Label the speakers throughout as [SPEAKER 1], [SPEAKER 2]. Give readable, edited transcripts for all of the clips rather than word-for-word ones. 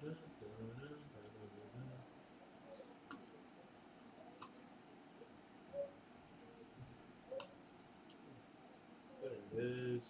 [SPEAKER 1] There it is.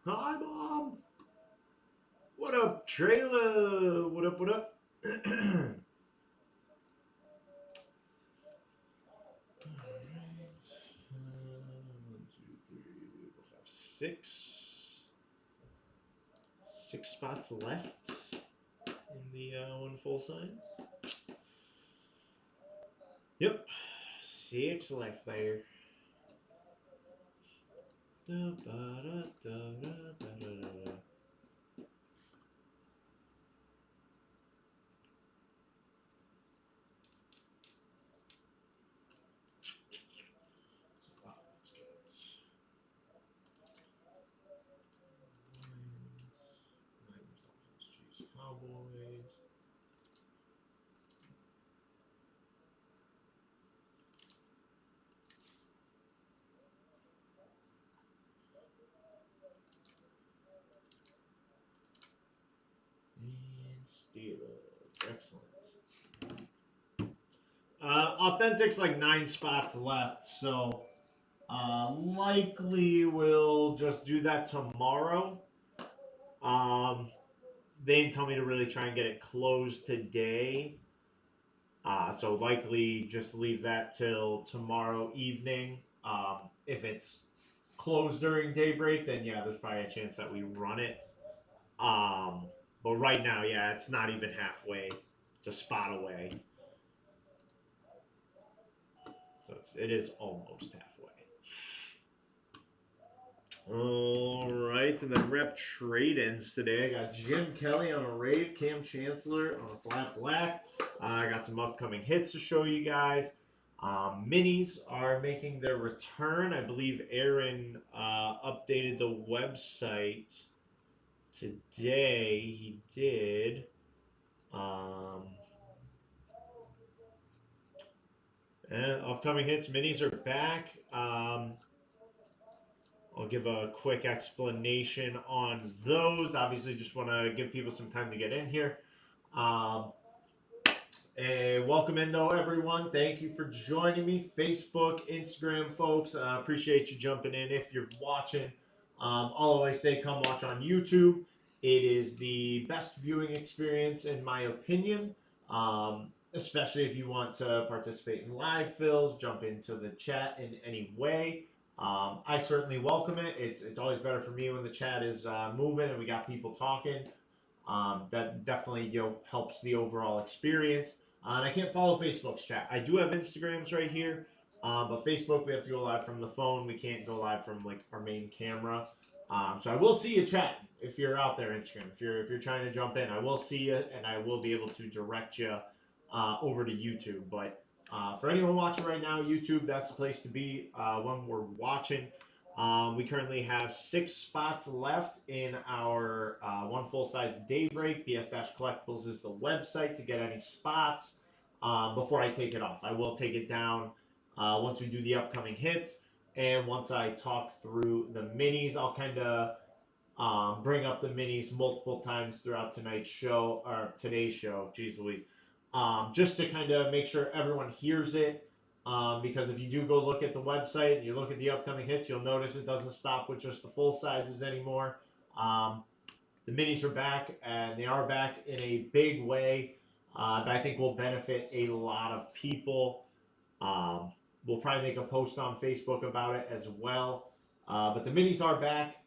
[SPEAKER 1] Hi, Mom. What up, trailer? What up? What up? Alright. 1, 2, 3, 4, 5, 6. 6 spots left in the one full size. Yep, 6 left there. Da, ba, da, da, da, da, da, da. Let's get Lions, Dolphins, Chiefs, Cowboys. And Steelers. Excellent. Authentic's like 9 spots left, so likely we'll just do that tomorrow. They didn't tell me to really try and get it closed today. So likely just leave that till tomorrow evening. If it's closed during daybreak, then yeah, there's probably a chance that we run it. But right now, yeah, it's not even halfway. It's a spot away. So it is almost halfway. All right, and then rep trade-ins today. I got Jim Kelly on a rave, Cam Chancellor on a flat black. I got some upcoming hits to show you guys. Minis are making their return. I believe Aaron updated the website today. He did. And upcoming hits, minis are back. I'll give a quick explanation on those. Obviously, just want to give people some time to get in here. Welcome in, though, everyone. Thank you for joining me. Facebook, Instagram, folks. Appreciate you jumping in if you're watching. I'll always say come watch on YouTube. It is the best viewing experience, in my opinion, especially if you want to participate in live fills, jump into the chat in any way. I certainly welcome it. It's always better for me when the chat is moving and we got people talking. That definitely helps the overall experience. And I can't follow Facebook's chat. I do have Instagrams right here, but Facebook we have to go live from the phone. We can't go live from like our main camera. So I will see you chat if you're out there, Instagram. If you're trying to jump in, I will see you and I will be able to direct you over to YouTube. But for anyone watching right now, YouTube, that's the place to be when we're watching. We currently have 6 spots left in our one full-size daybreak. BS-Collectibles is the website to get any spots before I take it off. I will take it down once we do the upcoming hits. And once I talk through the minis, I'll kind of bring up the minis multiple times throughout tonight's show, or today's show, geez Louise, just to kind of make sure everyone hears it. Because if you do go look at the website and you look at the upcoming hits, you'll notice it doesn't stop with just the full sizes anymore. The minis are back, and they are back in a big way that I think will benefit a lot of people. We'll probably make a post on Facebook about it as well. But the minis are back.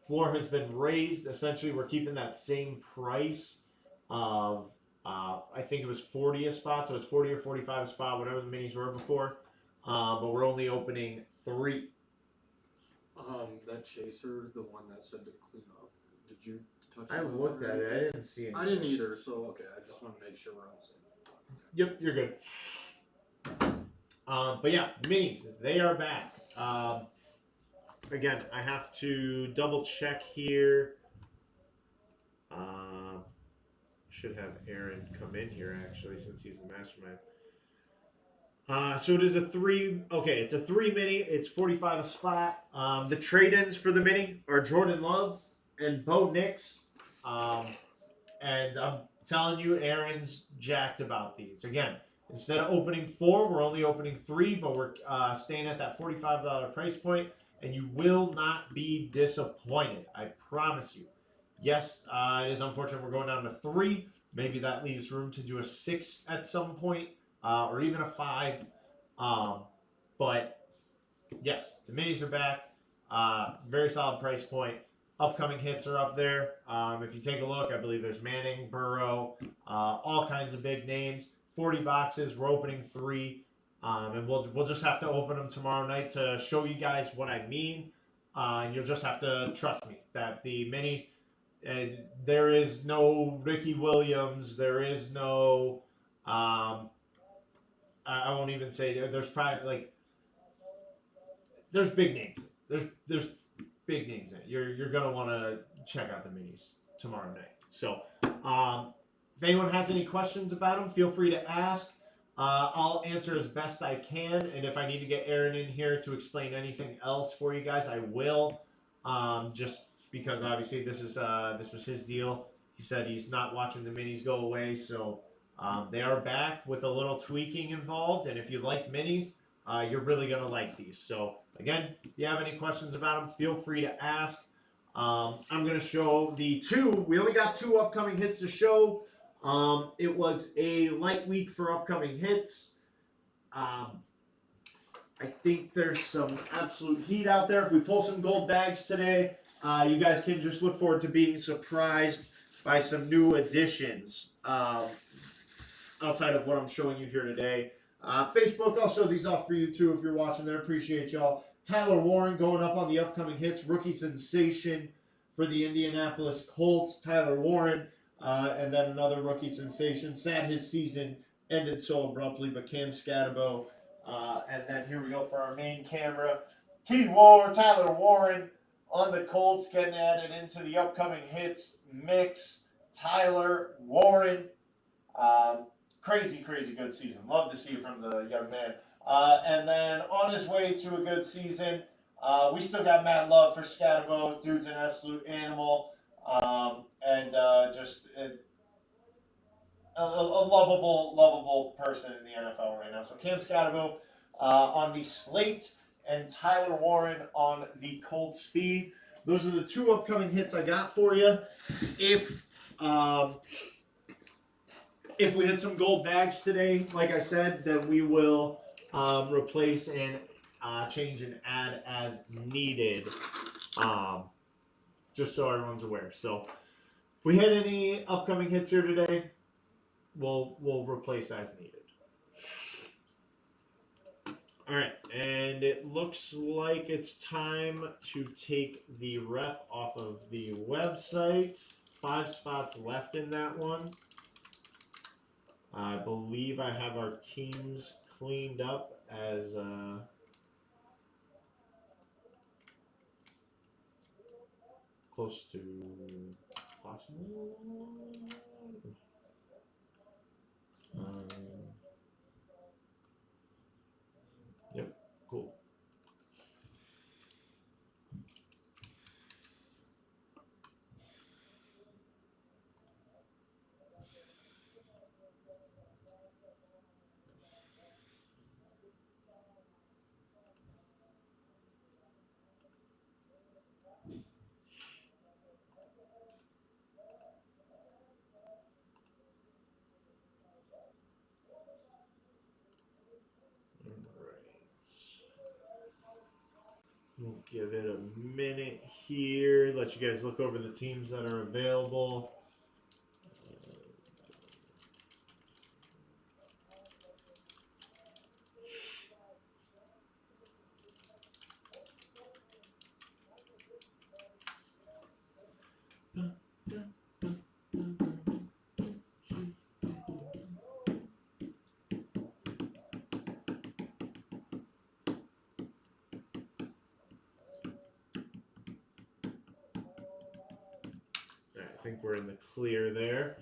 [SPEAKER 1] Floor has been raised. Essentially, we're keeping that same price of I think it was 40 a spot, so it's 40 or 45 a spot, whatever the minis were before. But we're only opening 3.
[SPEAKER 2] That chaser, the one that said to clean up. Did you touch
[SPEAKER 1] I
[SPEAKER 2] that
[SPEAKER 1] looked at
[SPEAKER 2] already?
[SPEAKER 1] it. I didn't see anything.
[SPEAKER 2] I didn't either, so okay. I just want to make sure we're on the same.
[SPEAKER 1] Yep, you're good. But yeah, minis, they are back. Again, I have to double check here. Should have Aaron come in here actually, since he's the mastermind. So it is a 3. Okay, it's a 3 mini. It's 45 a spot. The trade-ins for the mini are Jordan Love and Bo Nix. And I'm telling you, Aaron's jacked about these. Again, instead of opening 4, we're only opening 3, but we're staying at that $45 price point, and you will not be disappointed. I promise you. Yes, it is unfortunate we're going down to 3. Maybe that leaves room to do a 6 at some point, or even a 5. But yes, the minis are back. Very solid price point. Upcoming hits are up there. If you take a look, I believe there's Manning, Burrow, all kinds of big names. 40 boxes. We're opening 3. And we'll just have to open them tomorrow night to show you guys what I mean. And you'll just have to trust me that the minis, there is no Ricky Williams. There is no, I won't even say, there's probably like, there's big names. There's big names in it. You're gonna want to check out the minis tomorrow night. So, if anyone has any questions about them, feel free to ask. I'll answer as best I can, and if I need to get Aaron in here to explain anything else for you guys, I will. Just because obviously this was his deal. He said he's not watching the minis go away, so they are back with a little tweaking involved. And if you like minis, you're really gonna like these. So again, if you have any questions about them, feel free to ask. I'm gonna show the 2. We only got 2 upcoming hits to show. It was a light week for upcoming hits. I think there's some absolute heat out there. If we pull some gold bags today, you guys can just look forward to being surprised by some new additions outside of what I'm showing you here today. Facebook, I'll show these off for you too if you're watching there. Appreciate y'all. Tyler Warren going up on the upcoming hits. Rookie sensation for the Indianapolis Colts. Tyler Warren. And then another rookie sensation. Sad his season ended so abruptly, but Cam Scatabo. And then here we go for our main camera. Tyler Warren on the Colts, getting added into the upcoming hits mix. Tyler Warren. Crazy good season. Love to see it from the young man. And then on his way to a good season, we still got mad love for Scatabo. Dude's an absolute animal. And just a lovable person in the NFL right now. So Cam Scatabo on the slate and Tyler Warren on the cold speed. Those are the 2 upcoming hits I got for you. If we hit some gold bags today, like I said, then we will replace and change and add as needed. Just so everyone's aware. So if we hit any upcoming hits here today, we'll replace as needed. All right, and it looks like it's time to take the rep off of the website. 5 spots left in that one. I believe I have our teams cleaned up as close to possible. Yep, cool. We'll give it a minute here. Let you guys look over the teams that are available. there.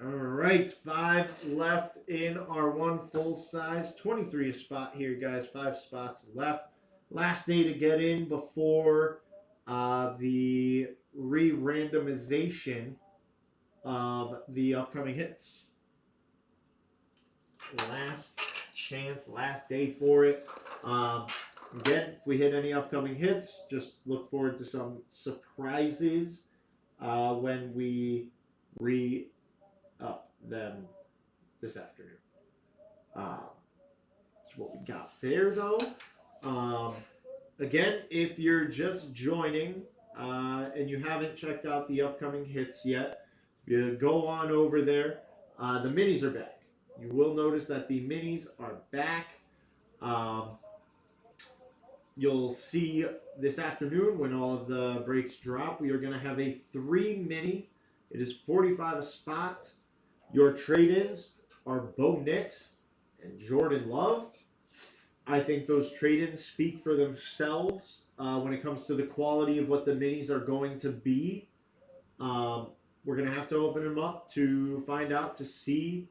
[SPEAKER 1] All right, 5 left in our one full size. 23 a spot here, guys. 5 spots left. Last day to get in before the re-randomization of the upcoming hits. Last chance, last day for it. Again, if we hit any upcoming hits, just look forward to some surprises when we re-up them this afternoon. That's what we got there, though. Again, if you're just joining and you haven't checked out the upcoming hits yet, you go on over there. The minis are back. You will notice that the minis are back. You'll see this afternoon when all of the breaks drop, we are going to have a 3 mini. It is 45 a spot. Your trade-ins are Bo Nix and Jordan Love. I think those trade-ins speak for themselves when it comes to the quality of what the minis are going to be. We're going to have to open them up to find out, to see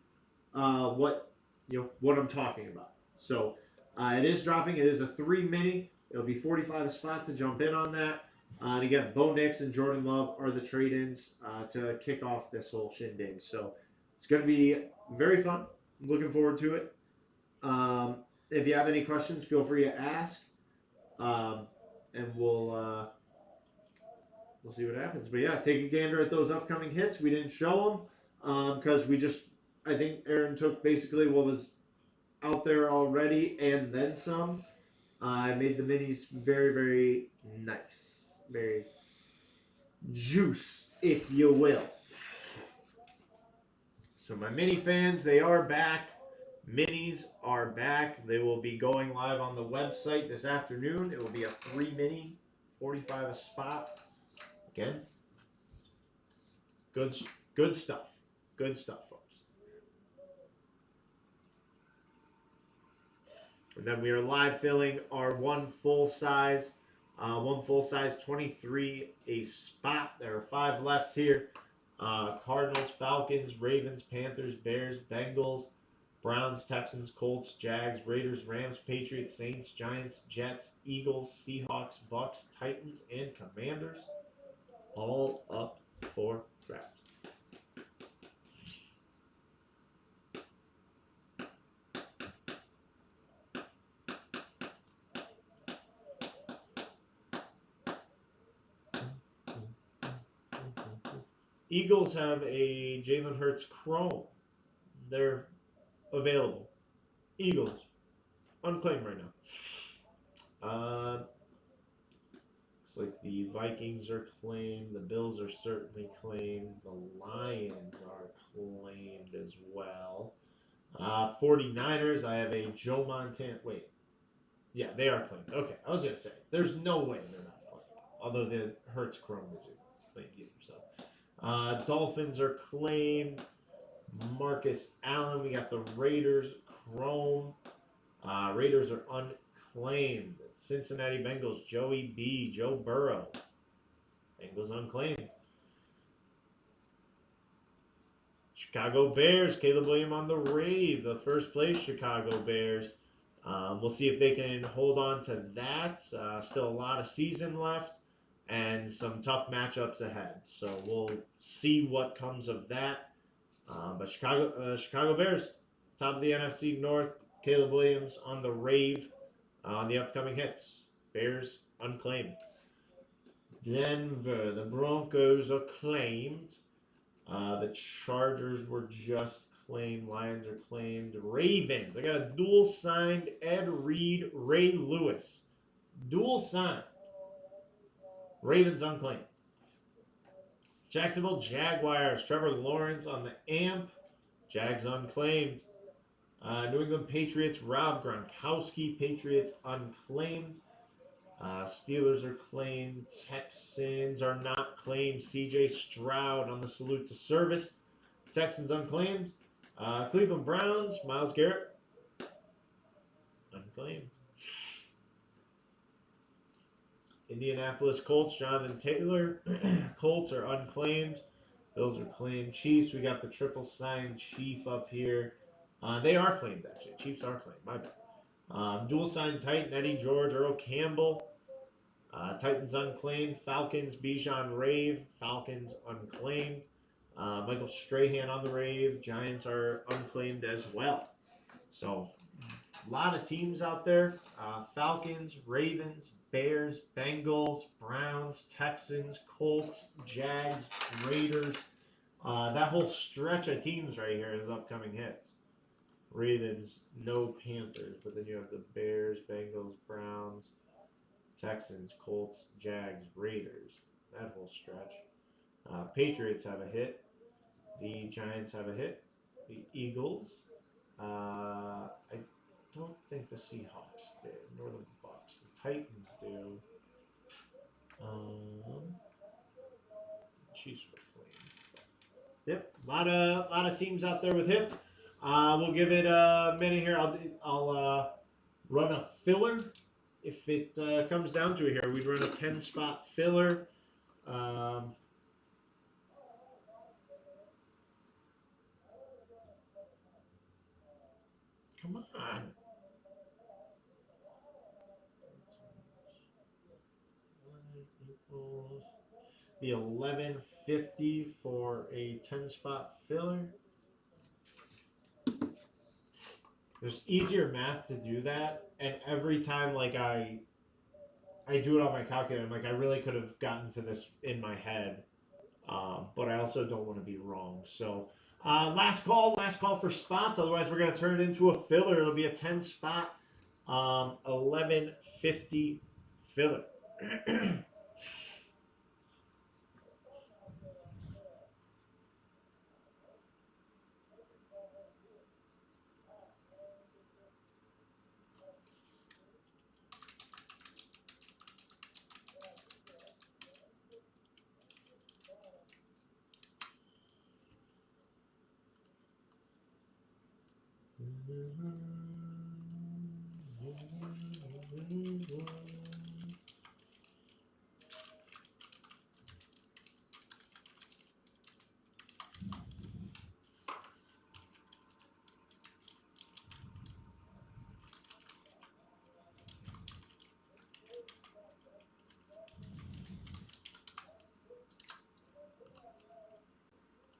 [SPEAKER 1] what I'm talking about. So it is dropping. It is a 3 mini. It'll be 45 a spot to jump in on that. And again, Bo Nix and Jordan Love are the trade-ins to kick off this whole shindig. So it's going to be very fun. I'm looking forward to it. If you have any questions, feel free to ask, and we'll see what happens. But yeah, take a gander at those upcoming hits. We didn't show them because I think Aaron took basically what was out there already and then some. I made the minis very, very nice, very juiced, if you will. So my mini fans, they are back. Minis are back. They will be going live on the website this afternoon. It will be a 3 mini, 45 a spot. Again, good stuff. Good stuff, folks. And then we are live filling our one full size 23 a spot. There are 5 left here. Cardinals, Falcons, Ravens, Panthers, Bears, Bengals, Browns, Texans, Colts, Jags, Raiders, Rams, Patriots, Saints, Giants, Jets, Eagles, Seahawks, Bucks, Titans, and Commanders. All up for grabs. Eagles have a Jalen Hurts Chrome. They're available. Eagles, unclaimed right now. Looks like the Vikings are claimed. The Bills are certainly claimed. The Lions are claimed as well. 49ers, I have a Joe Montana. Wait. Yeah, they are claimed. Okay, I was going to say, there's no way they're not claimed. Although the Hurts Chrome isn't claimed either. So. Dolphins are claimed. Marcus Allen. We got the Raiders Chrome. Raiders are unclaimed. Cincinnati Bengals. Joey B. Joe Burrow. Bengals unclaimed. Chicago Bears. Caleb Williams on the rave. The first place Chicago Bears. We'll see if they can hold on to that. Still a lot of season left. And some tough matchups ahead. So we'll see what comes of that. But Chicago Bears, top of the NFC North. Caleb Williams on the rave on the upcoming hits. Bears unclaimed. Denver, the Broncos are claimed. The Chargers were just claimed. Lions are claimed. Ravens, I got a dual signed Ed Reed, Ray Lewis. Dual signed. Ravens unclaimed. Jacksonville Jaguars. Trevor Lawrence on the amp. Jags unclaimed. New England Patriots. Rob Gronkowski. Patriots unclaimed. Steelers are claimed. Texans are not claimed. CJ Stroud on the salute to service. Texans unclaimed. Cleveland Browns. Myles Garrett. Unclaimed. Indianapolis Colts, Jonathan Taylor. Colts are unclaimed. Bills are claimed. Chiefs, we got the triple signed Chief up here. They are claimed, actually. Chiefs are claimed. My bad. Dual signed Titan, Eddie George, Earl Campbell. Titans unclaimed. Falcons, Bijan Rave. Falcons unclaimed. Michael Strahan on the Rave. Giants are unclaimed as well. So, a lot of teams out there. Falcons, Ravens, Bears, Bengals, Browns, Texans, Colts, Jags, Raiders. That whole stretch of teams right here is upcoming hits. Ravens, no Panthers, but then you have the Bears, Bengals, Browns, Texans, Colts, Jags, Raiders. That whole stretch. Patriots have a hit. The Giants have a hit. The Eagles. I don't think the Seahawks did, nor the Bucks. The Titans do. Chiefs were clean. Yep, a lot of teams out there with hits. We'll give it a minute here. I'll run a filler if it comes down to it here. We'd run a 10-spot filler. Come on. Be 1150 for a 10-spot filler. There's easier math to do that, and every time like I do it on my calculator, I'm like I really could have gotten to this in my head, but I also don't want to be wrong. So last call for spots. Otherwise, we're gonna turn it into a filler. It'll be a 10-spot, 1150 filler.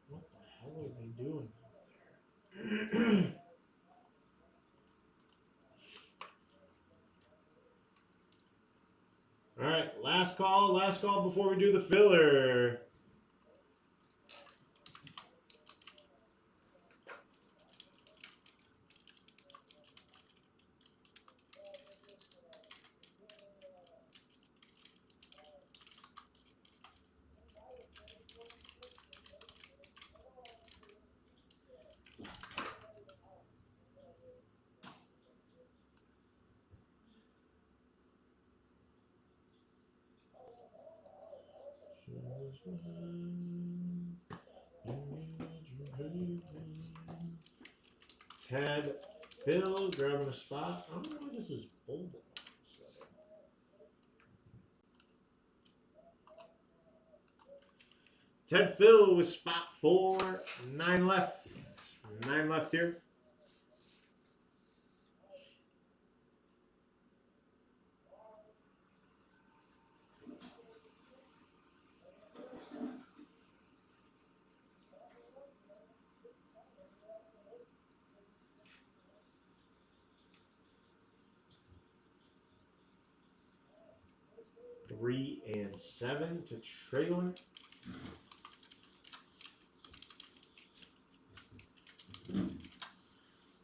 [SPEAKER 1] What the hell are they doing out there? All right, last call before we do the filler. Ted Phil grabbing a spot. I don't know why this is bold. Ted Phil with spot 4. 9 left. 9 left here. Three and 7 to trailer.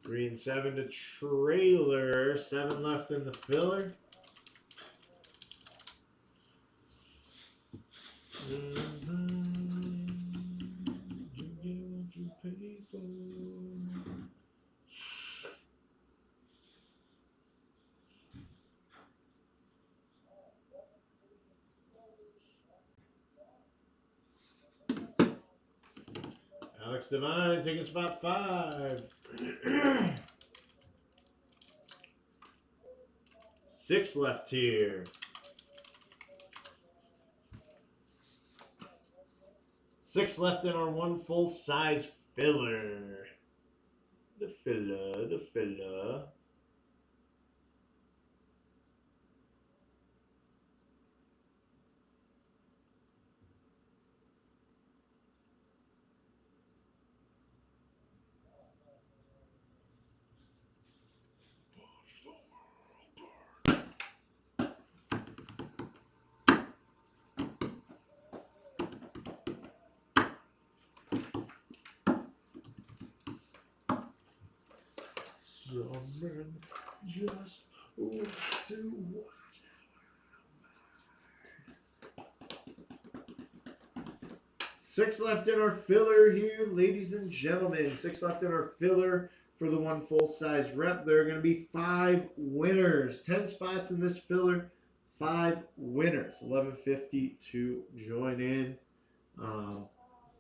[SPEAKER 1] Three and 7 to trailer. 7 left in the filler. Alex Devine taking spot 5. 6 left here. 6 left in our one full-size filler. The filler. Someone just wants to watch. 6 left in our filler here, ladies and gentlemen. 6 left in our filler for the one full-size rep. There are going to be 5 winners. 10 spots in this filler, 5 winners. 1150 to join in.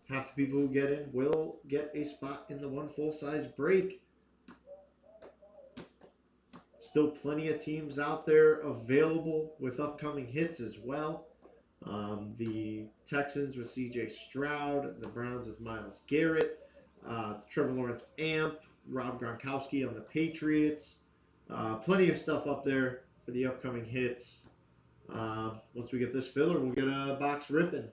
[SPEAKER 1] Half the people who get in will get a spot in the one full-size break. Still plenty of teams out there available with upcoming hits as well. The Texans with C.J. Stroud, the Browns with Myles Garrett, Trevor Lawrence Amp, Rob Gronkowski on the Patriots. Plenty of stuff up there for the upcoming hits. Once we get this filler, we'll get a box ripping.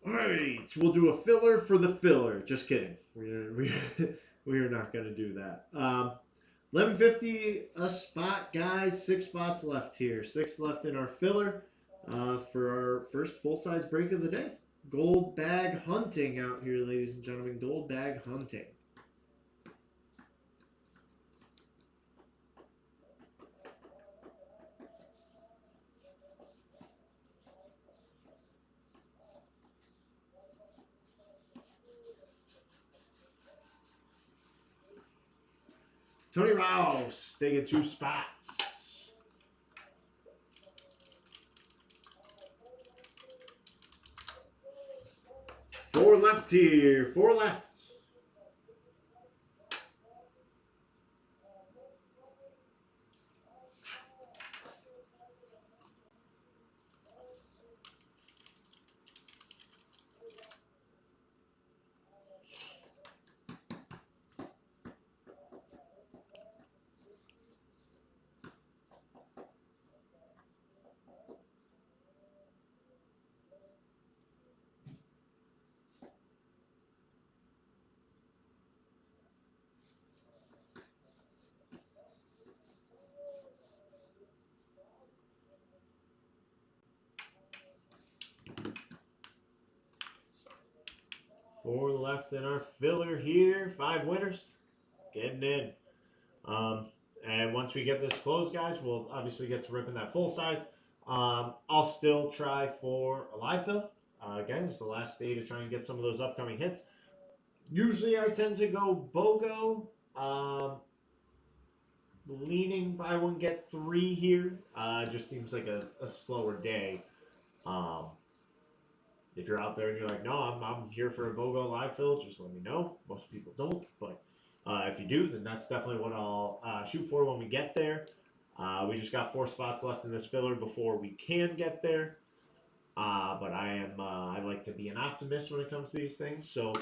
[SPEAKER 1] Alright, we'll do a filler for the filler. Just kidding. We are not going to do that. 1150 a spot, guys. 6 spots left here. 6 left in our filler for our first full-size break of the day. Gold bag hunting out here, ladies and gentlemen. Gold bag hunting. Tony Rouse taking 2 spots. Four left here. 4 left. Four left in our filler here. 5 winners getting in. And once we get this closed, guys, we'll obviously get to ripping that full size. I'll still try for a live fill. Again, it's the last day to try and get some of those upcoming hits. Usually I tend to go BOGO. Leaning buy one, get 3 here. Just seems like a slower day. If you're out there and you're like, no, I'm here for a BOGO live fill, just let me know. Most people don't, but if you do, then that's definitely what I'll shoot for when we get there. We just got 4 spots left in this filler before we can get there. But I like to be an optimist when it comes to these things. So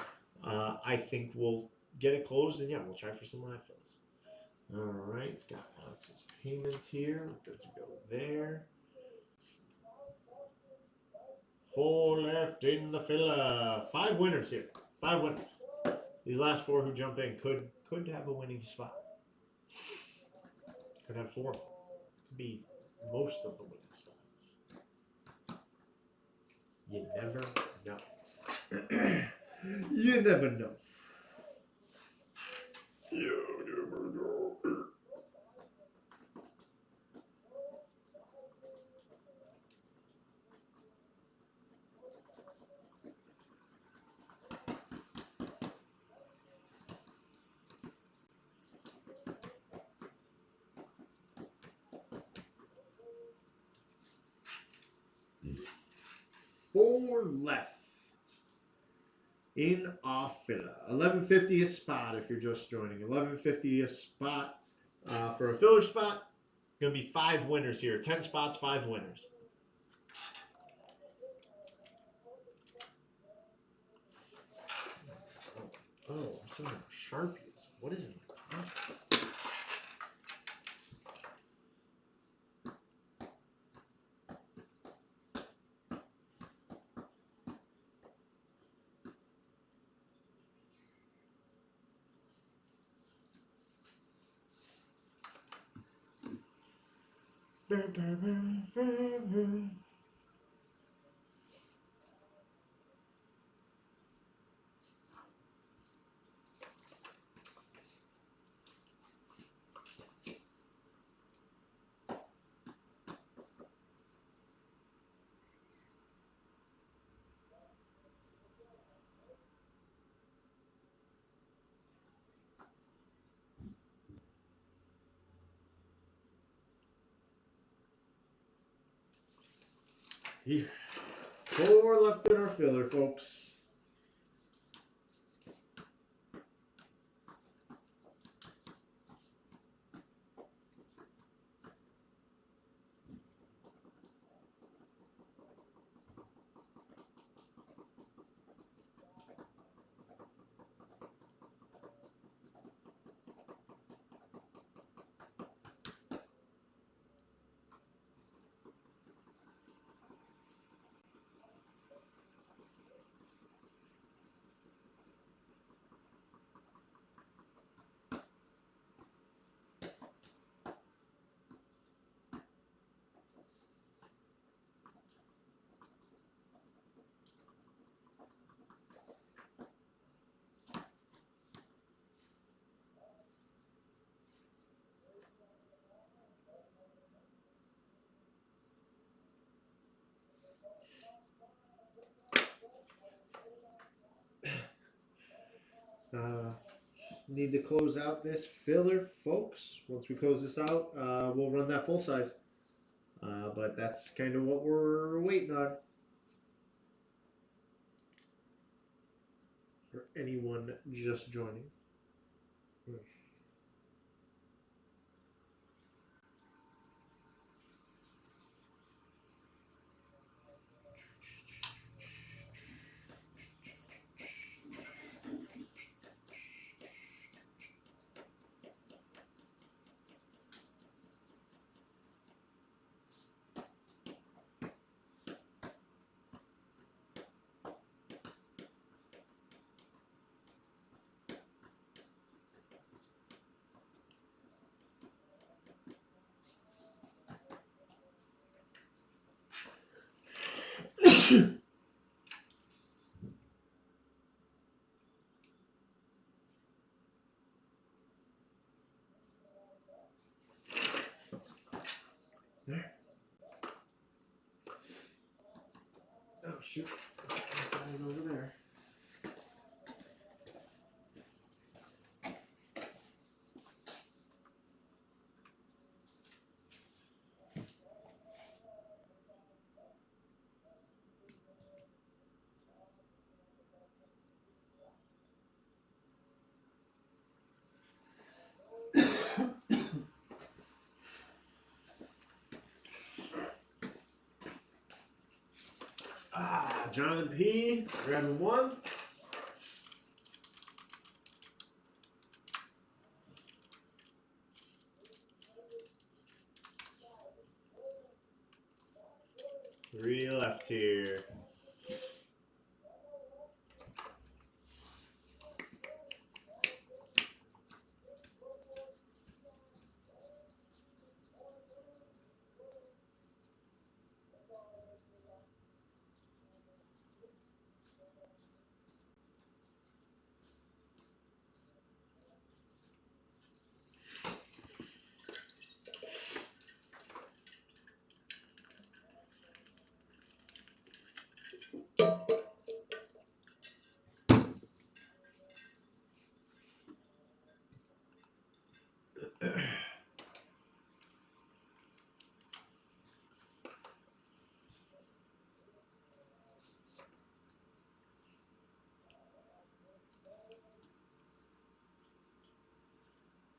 [SPEAKER 1] I think we'll get it closed, and yeah, we'll try for some live fills. All right, it's got Alex's payment here. We're good to go there. 4 left in the filler. 5 winners here. 5 winners. These last 4 who jump in could have a winning spot. Could have 4. Could be most of the winning spots. You never know. You never know. You never know. Four left in our filler. 1150 a spot if you're just joining. 1150 a spot for a filler spot. Going to be 5 winners here. 10 spots, 5 winners. Oh, I'm sorry. Sharpies. What is it? Here. 4 left in our filler, folks. Need to close out this filler, folks. Once we close this out, we'll run that full size. But that's kind of what we're waiting on. For anyone just joining. There. Oh shoot! It's lying over there. Jonathan P. grabbing 1. Three left here.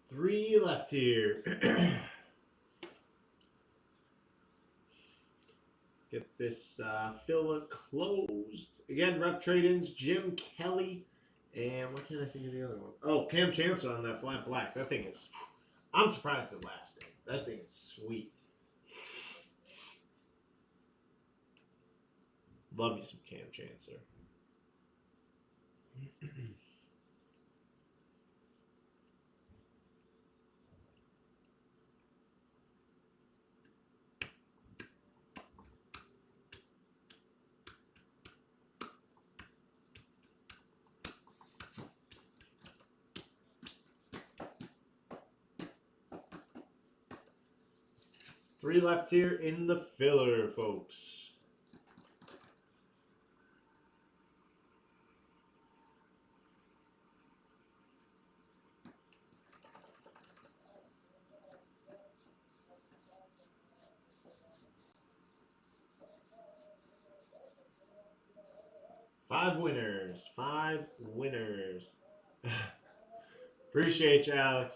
[SPEAKER 1] 3 left here. Get this filler closed. Again, rep trade-ins, Jim Kelly. And what can I think of the other one? Oh, Cam Chancellor on that flat black. That thing is... I'm surprised it lasted. That thing is sweet. Love me some Cam Chancellor. Three left here in the filler, folks. Five winners. 5 winners. Appreciate you, Alex.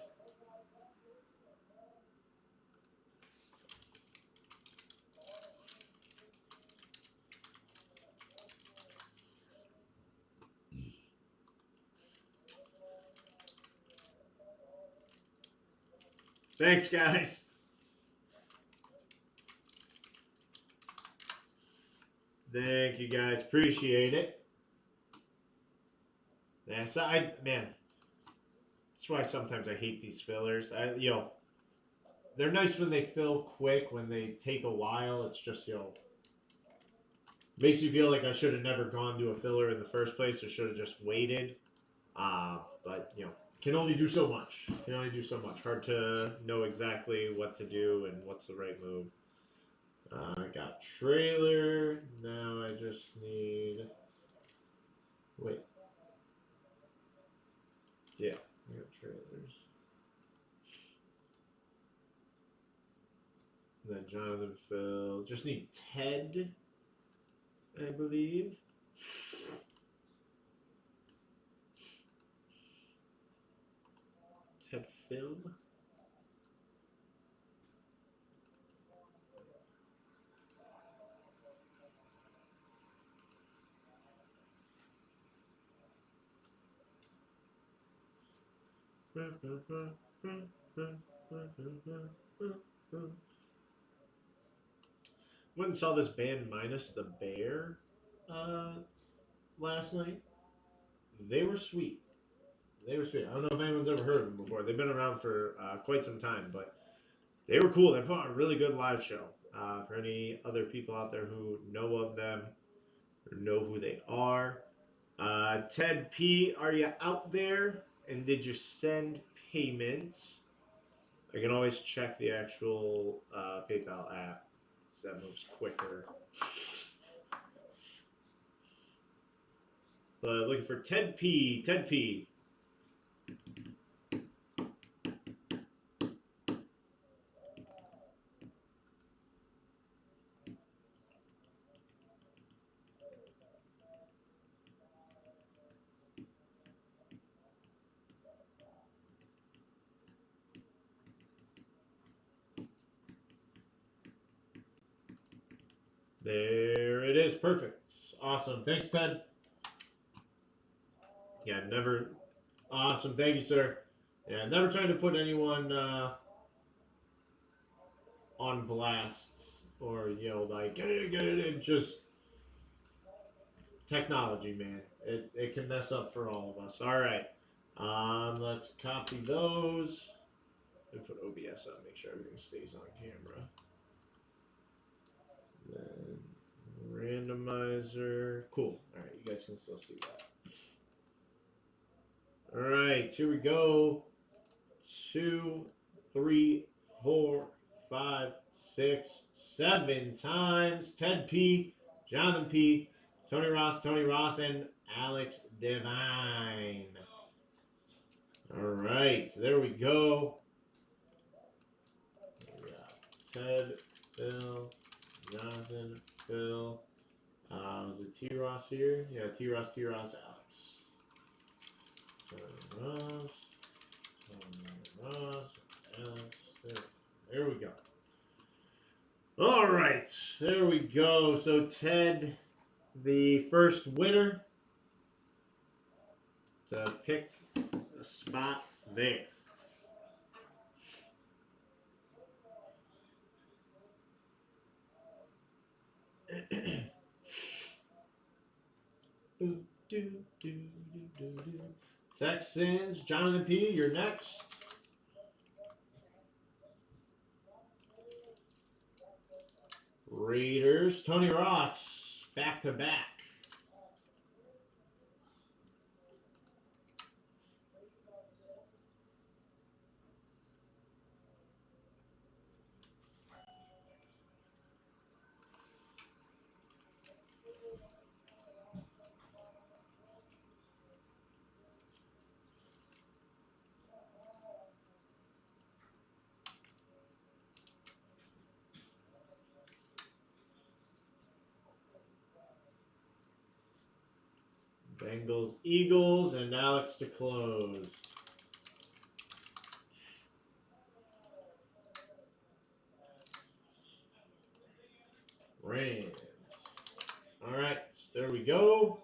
[SPEAKER 1] Thanks, guys. Thank you, guys. Appreciate it. Yeah, so man, that's why sometimes I hate these fillers. They're nice when they fill quick. When they take a while, it's just, makes you feel like I should have never gone to a filler in the first place. Or should have just waited. But can only do so much. Can only do so much. Hard to know exactly what to do and what's the right move. I got trailer. Now I just need. Wait. Yeah, I got trailers. Then Jonathan Phil. Just need Ted, I believe. Ted Phil. Went and saw this band minus the Bear last night. They were sweet. They were sweet. I don't know if anyone's ever heard of them before. They've been around for quite some time, but they were cool. They put on a really good live show. For any other people out there who know of them or know who they are. Ted P, are you out there? And did you send payment? I can always check the actual PayPal app, so that moves quicker. But looking for Ted P. Ted P. There it is. Perfect. Awesome. Thanks, Ted. Yeah, never. Awesome. Thank you, sir. Yeah, never trying to put anyone on blast or, like, get it in. Just technology, man. It can mess up for all of us. All right. Let's copy those. And put OBS on, make sure everything stays on camera. Then randomizer. Cool. All right, you guys can still see that. All right, here we go. 2, 3, 4, 5, 6, 7 times. Ted P, Jonathan P, Tony Ross, and Alex Devine. All right, so there we go. We got Ted, Phil, Jonathan, Phil. Was it T Ross here? Yeah, T Ross, Alex. Tony Ross, right, there we go. So Ted, the first winner to pick a spot there. Texans, Jonathan P., you're next. Raiders, Tony Ross, back to back. Bengals, Eagles, and Alex to close. Rams. All right, there we go.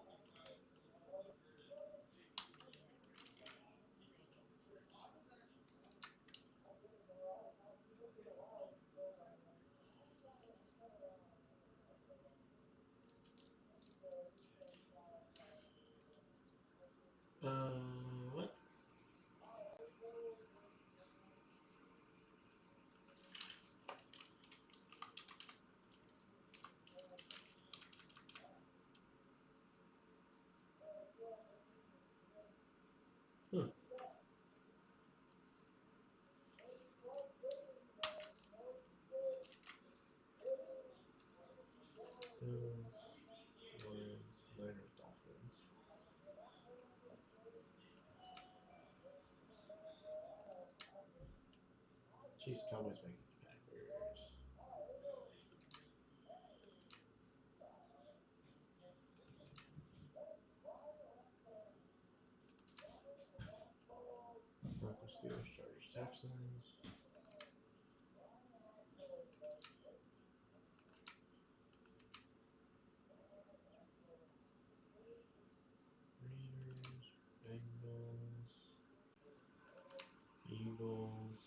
[SPEAKER 1] What? Huh. Lions, Niners, Dolphins. Chiefs, Cowboys, Vikings, Packers. Broncos, Steelers, Chargers, Texans. Raiders, Bengals, Eagles,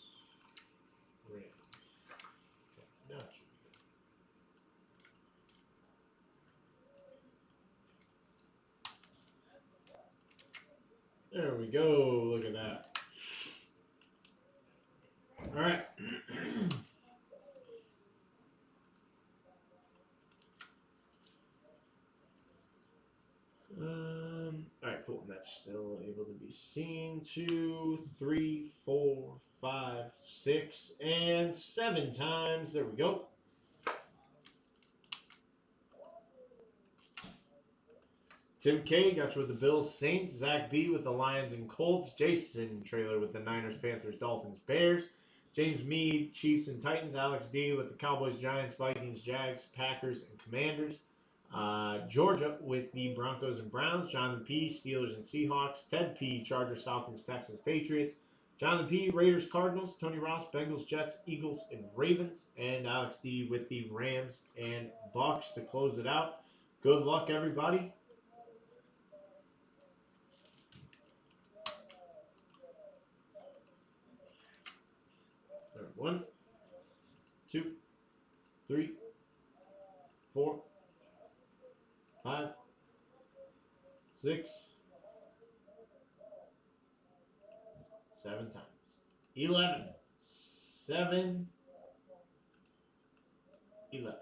[SPEAKER 1] Rams. Okay, now it should be good. There we go. Look at that. All right. All right, cool. That's still able to be seen. 2, 3, 4, 5, 6, and 7 times. There we go. Tim K got you with the Bills, Saints. Zach B with the Lions and Colts. Jason Trailer with the Niners, Panthers, Dolphins, Bears. James Mead, Chiefs and Titans. Alex D with the Cowboys, Giants, Vikings, Jags, Packers, and Commanders. Georgia with the Broncos and Browns. Jonathan P, Steelers and Seahawks. Ted P, Chargers, Falcons, Texans, Patriots. Jonathan P, Raiders, Cardinals. Tony Ross, Bengals, Jets, Eagles, and Ravens. And Alex D with the Rams and Bucks to close it out. Good luck, everybody. All right, 1, 2, 3, 4, 5, 6, 7 times. 11. 7, 11.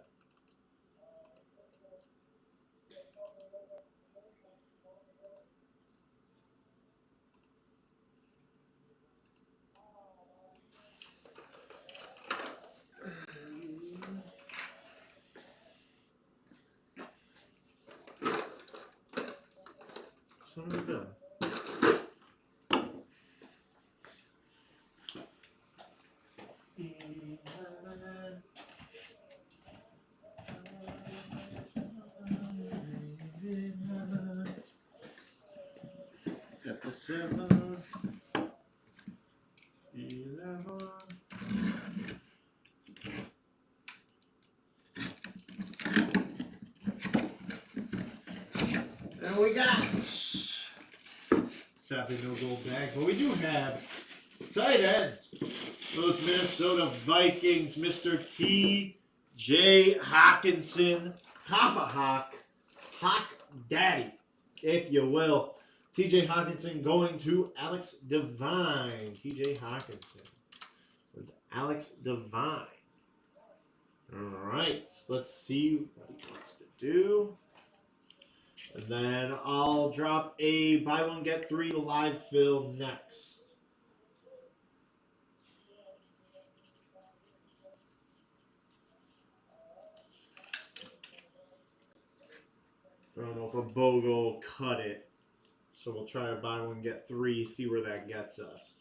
[SPEAKER 1] Son of a gun. Got the 7, 11. And we got, sadly no gold bag, but we do have tight ends. Those Minnesota Vikings, Mr. T.J. Hawkinson, Papa Hawk Daddy, if you will. T.J. Hawkinson going to Alex Devine. T.J. Hawkinson with Alex Devine. All right, let's see what he wants to do. And then I'll drop a buy one, get three live fill next. I don't know if a BOGO will cut it. So we'll try to buy one, get three, see where that gets us.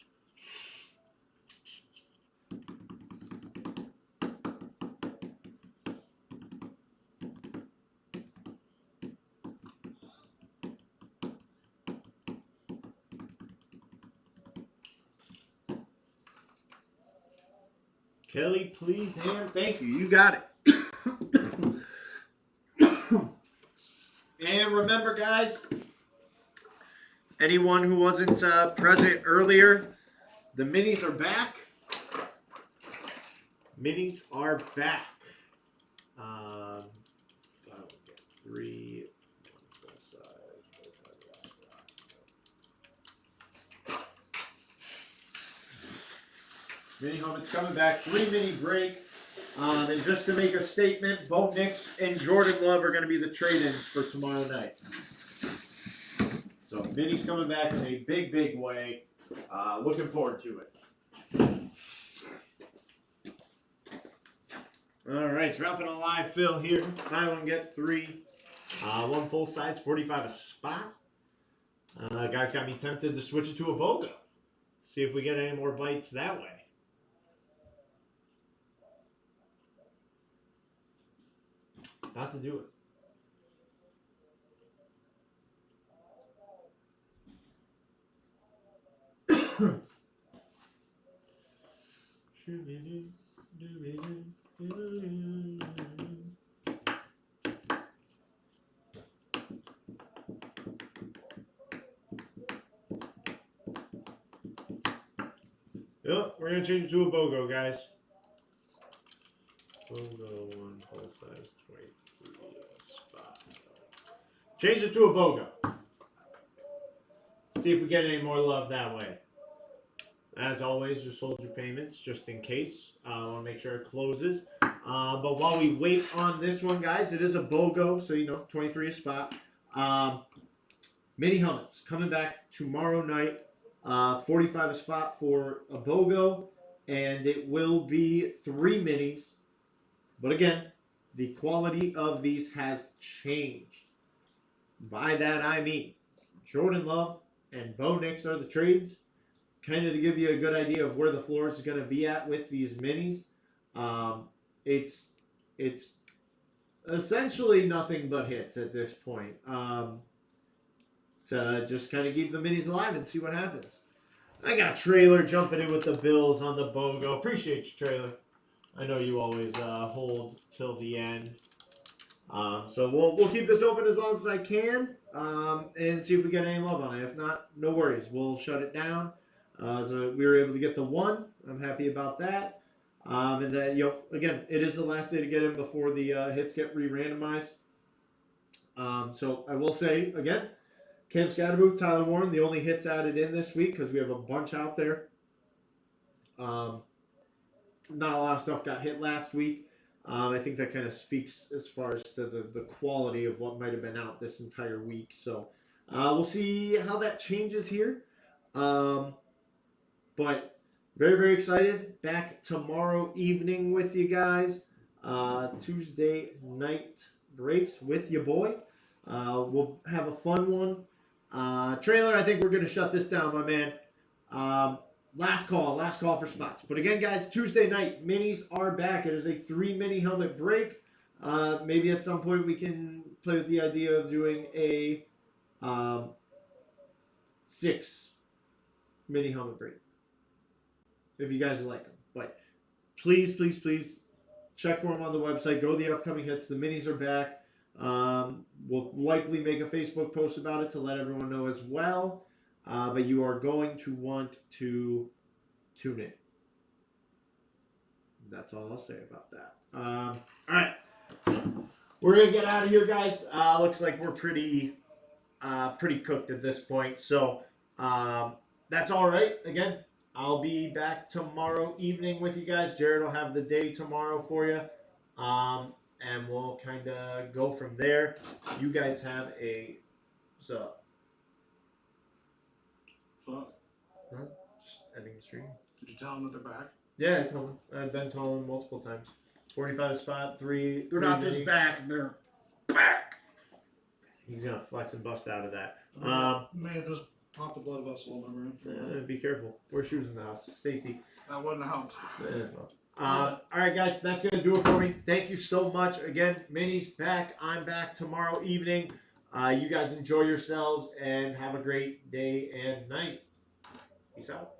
[SPEAKER 1] Kelly, please, and thank you. You got it. And remember, guys, anyone who wasn't present earlier, the minis are back. Minis are back. I'll get three. Mini helmets coming back. 3 mini break. And just to make a statement, Bo Nix and Jordan Love are going to be the trade-ins for tomorrow night. So Mini's coming back in a big, big way. Looking forward to it. All right, dropping a live fill here. Buy one, get three. One full size, 45 a spot. Guys got me tempted to switch it to a BOGO. See if we get any more bites that way. Not to do it. Yep, we're going to change it to a BOGO, guys. BOGO, one full size, 23 spot. Change it to a BOGO. See if we get any more love that way. As always, just hold your payments just in case. I want to make sure it closes. But while we wait on this one, guys, it is a BOGO, so 23 a spot. Mini helmets coming back tomorrow night. 45 a spot for a BOGO, and it will be 3 minis. But again, the quality of these has changed. By that I mean Jordan Love and Bo Nix are the trades. Kind of to give you a good idea of where the floor is going to be at with these minis. It's essentially nothing but hits at this point. To just kind of keep the minis alive and see what happens. I got Trailer jumping in with the Bills on the BOGO. Appreciate you, Trailer. I know you always hold till the end. So we'll keep this open as long as I can and see if we get any love on it. If not, no worries. We'll shut it down. So we were able to get the 1. I'm happy about that. And then, again, it is the last day to get in before the hits get re-randomized. So I will say, again, Cam Scatterboo, Tyler Warren, the only hits added in this week because we have a bunch out there. Not a lot of stuff got hit last week. I think that kind of speaks as far as to the quality of what might have been out this entire week. So we'll see how that changes here. But very, very excited. Back tomorrow evening with you guys. Tuesday night breaks with your boy. We'll have a fun one. Trailer, I think we're going to shut this down, my man. Last call for spots. But again, guys, Tuesday night, minis are back. It is a 3 mini helmet break. Maybe at some point we can play with the idea of doing a 6 mini helmet break. If you guys like them. But please, please, please check for them on the website. Go to the upcoming hits. The minis are back. We'll likely make a Facebook post about it to let everyone know as well. But you are going to want to tune in. That's all I'll say about that. All right. We're going to get out of here, guys. Looks like we're pretty cooked at this point. So that's all right. Again, I'll be back tomorrow evening with you guys. Jared will have the day tomorrow for you. And we'll kind of go from there. You guys have a... What's up?
[SPEAKER 3] So,
[SPEAKER 1] Just ending the stream.
[SPEAKER 3] did you tell them that they're back?
[SPEAKER 1] Yeah, I told him. I've been telling him multiple times. 45 spot, 3.
[SPEAKER 3] They're not just back, they're back.
[SPEAKER 1] He's going to flex and bust out of that.
[SPEAKER 3] May have just popped a blood vessel in my room.
[SPEAKER 1] Be careful. Wear shoes in the house. Safety.
[SPEAKER 3] That wouldn't have helped.
[SPEAKER 1] All right, guys, that's going to do it for me. Thank you so much. Again, Minnie's back. I'm back tomorrow evening. You guys enjoy yourselves and have a great day and night. Peace out.